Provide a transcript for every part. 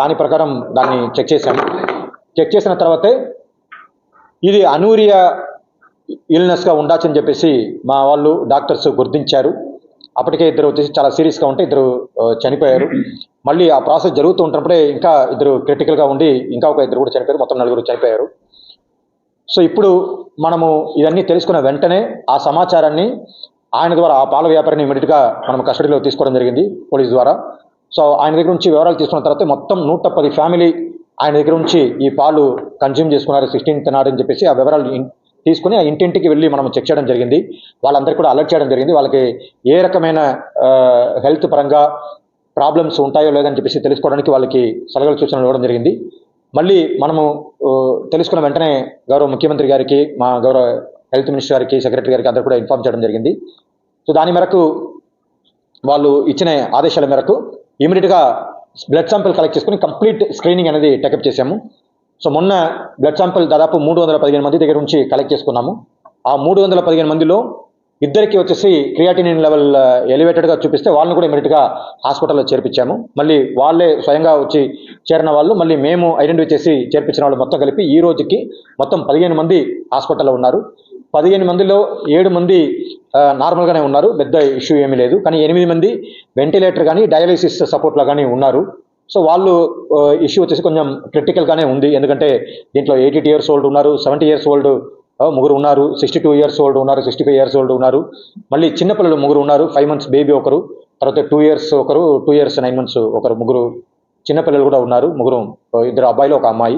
దాని ప్రకారం దాన్ని చెక్ చేశాము. చెక్ చేసిన తర్వాతే ఇది అనూరియా ఇల్నెస్గా ఉండొచ్చని చెప్పేసి మా వాళ్ళు డాక్టర్స్ గుర్తించారు. అప్పటికే ఇద్దరు వచ్చేసి చాలా సీరియస్గా ఉంటే ఇద్దరు చనిపోయారు. మళ్ళీ ఆ ప్రాసెస్ జరుగుతూ ఉంటున్నప్పుడే ఇంకా ఇద్దరు క్రిటికల్గా ఉండి ఇంకా ఒక ఇద్దరు కూడా చనిపోయారు. మొత్తం 4 చనిపోయారు. సో ఇప్పుడు మనము ఇవన్నీ తెలుసుకున్న వెంటనే ఆ సమాచారాన్ని ఆయన ద్వారా ఆ పాల వ్యాపారిని ఇమీడియట్గా మనం కస్టడీలో తీసుకోవడం జరిగింది పోలీస్ ద్వారా. సో ఆయన దగ్గర నుంచి వివరాలు తీసుకున్న తర్వాత మొత్తం 110 ఫ్యామిలీ ఆయన దగ్గర నుంచి ఈ పాలు కన్జ్యూమ్ చేసుకున్నారు 16th నాడు అని చెప్పేసి ఆ వివరాలు తీసుకుని ఆ ఇంటింటికి వెళ్ళి మనం చెక్ చేయడం జరిగింది. వాళ్ళందరికీ కూడా అలర్ట్ చేయడం జరిగింది. వాళ్ళకి ఏ రకమైన హెల్త్ పరంగా ప్రాబ్లమ్స్ ఉంటాయో లేదని చెప్పేసి తెలుసుకోవడానికి వాళ్ళకి సలహాలు సూచనలు ఇవ్వడం జరిగింది. మళ్ళీ మనము తెలుసుకున్న వెంటనే గౌరవ ముఖ్యమంత్రి గారికి, మా గౌరవ హెల్త్ మినిస్టర్ గారికి, సెక్రటరీ గారికి అందరూ కూడా ఇన్ఫార్మ్ చేయడం జరిగింది. సో దాని మేరకు వాళ్ళు ఇచ్చిన ఆదేశాల మేరకు ఇమీడియట్గా బ్లడ్ శాంపిల్ కలెక్ట్ చేసుకుని కంప్లీట్ స్క్రీనింగ్ అనేది టేకప్ చేశాము. సో మొన్న బ్లడ్ శాంపిల్ దాదాపు 315 మంది దగ్గర నుంచి కలెక్ట్ చేసుకున్నాము. ఆ 315 మందిలో ఇద్దరికి వచ్చేసి క్రియాటినిన్ లెవెల్ ఎలివేటెడ్గా చూపిస్తే వాళ్ళని కూడా ఇమీడియట్గా హాస్పిటల్లో చేర్పించాము. మళ్ళీ వాళ్ళే స్వయంగా వచ్చి చేరిన వాళ్ళు, మళ్ళీ మేము ఐడెంటిఫై చేసి చేర్పించిన వాళ్ళు మొత్తం కలిపి ఈ రోజుకి మొత్తం 15 మంది హాస్పిటల్లో ఉన్నారు. 15 మందిలో 7 మంది నార్మల్గానే ఉన్నారు, పెద్ద ఇష్యూ ఏమీ లేదు. కానీ 8 మంది వెంటిలేటర్ కానీ డయాలిసిస్ సపోర్ట్లో కానీ ఉన్నారు. సో వాళ్ళు ఇష్యూ వచ్చేసి కొంచెం క్రిటికల్గానే ఉంది. ఎందుకంటే దీంట్లో 82 years old ఉన్నారు, 70 years old ముగ్గురు ఉన్నారు, 62 years old ఉన్నారు, 65 years old ఉన్నారు. మళ్ళీ చిన్నపిల్లలు ముగ్గురు ఉన్నారు, 5 months బేబీ ఒకరు, తర్వాత 2 years ఒకరు, 2 years 9 months ఒకరు, ముగ్గురు చిన్నపిల్లలు కూడా ఉన్నారు. ముగ్గురు, 2 అబ్బాయిలు 1 అమ్మాయి.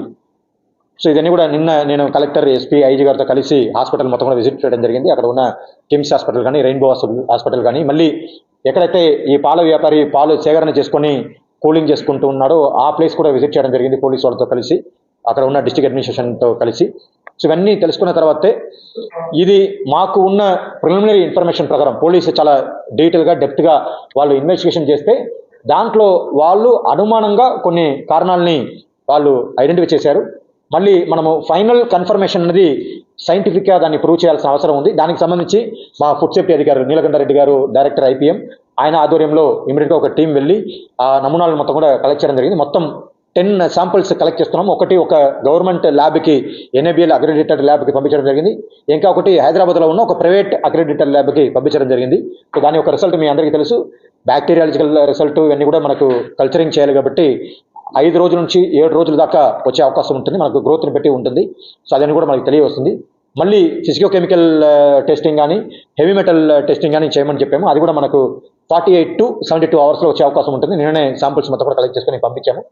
సో ఇదన్నీ కూడా నిన్న నేను కలెక్టర్, ఎస్పీ, ఐజీ గారితో కలిసి హాస్పిటల్ మొత్తం కూడా విజిట్ చేయడం జరిగింది. అక్కడ ఉన్న కిమ్స్ హాస్పిటల్ కానీ, రెయిన్బో హాస్పిటల్ కానీ, మళ్ళీ ఎక్కడైతే ఈ పాల వ్యాపారి పాలు సేకరణ చేసుకొని కూలింగ్ చేసుకుంటూ ఉన్నాడో ఆ ప్లేస్ కూడా విజిట్ చేయడం జరిగింది పోలీసు వాళ్ళతో కలిసి, అక్కడ ఉన్న డిస్ట్రిక్ట్ అడ్మినిస్ట్రేషన్తో కలిసి. సో ఇవన్నీ తెలుసుకున్న తర్వాతే ఇది మాకు ఉన్న ప్రిలిమినరీ ఇన్ఫర్మేషన్ ప్రకారం పోలీసు చాలా డీటెయిల్గా డెప్త్గా వాళ్ళు ఇన్వెస్టిగేషన్ చేస్తే దాంట్లో వాళ్ళు అనుమానంగా కొన్ని కారణాలని వాళ్ళు ఐడెంటిఫై చేశారు. మళ్ళీ మనము ఫైనల్ కన్ఫర్మేషన్ అనేది సైంటిఫిక్గా దాన్ని ప్రూవ్ చేయాల్సిన అవసరం ఉంది. దానికి సంబంధించి మా ఫుడ్ సేఫ్టీ అధికారి నీలకంఠరెడ్డి గారు, డైరెక్టర్ IPM, ఆయన ఆధ్వర్యంలో ఇమీడియట్గా ఒక టీం వెళ్ళి ఆ నమూనాలను మొత్తం కూడా కలెక్ట్ చేయడం జరిగింది. మొత్తం 10 శాంపిల్స్ కలెక్ట్ చేస్తున్నాము. ఒక గవర్నమెంట్ ల్యాబ్కి, NABL అక్రెడిటెడ్ ల్యాబ్కి పంపించడం జరిగింది. ఇంకా ఒకటి హైదరాబాద్లో ఉన్న ఒక ప్రైవేట్ అక్రెడిటెడ్ ల్యాబ్కి పంపించడం జరిగింది. సో దాని యొక్క రిజల్ట్ మీ అందరికీ తెలుసు, బ్యాక్టీరియాలజికల్ రిజల్ట్ ఇవన్నీ కూడా మనకు కల్చరింగ్ చేయాలి కాబట్టి 5 రోజుల నుంచి 7 రోజుల దాకా వచ్చే అవకాశం ఉంటుంది, మనకు గ్రోత్ని బట్టి ఉంటుంది. సో అదని కూడా మనకు తెలియవస్తుంది. మళ్ళీ ఫిజికో కెమికల్ టెస్టింగ్ కానీ, హెవీ మెటల్ టెస్టింగ్ కానీ చేయమని చెప్పాము. అది కూడా మనకు 48 to 72 hours వచ్చే అవకాశం ఉంటుంది. నిన్ననే శాంపిల్స్ మొత్తం కూడా కలెక్ట్ చేసుకొని పంపించాము.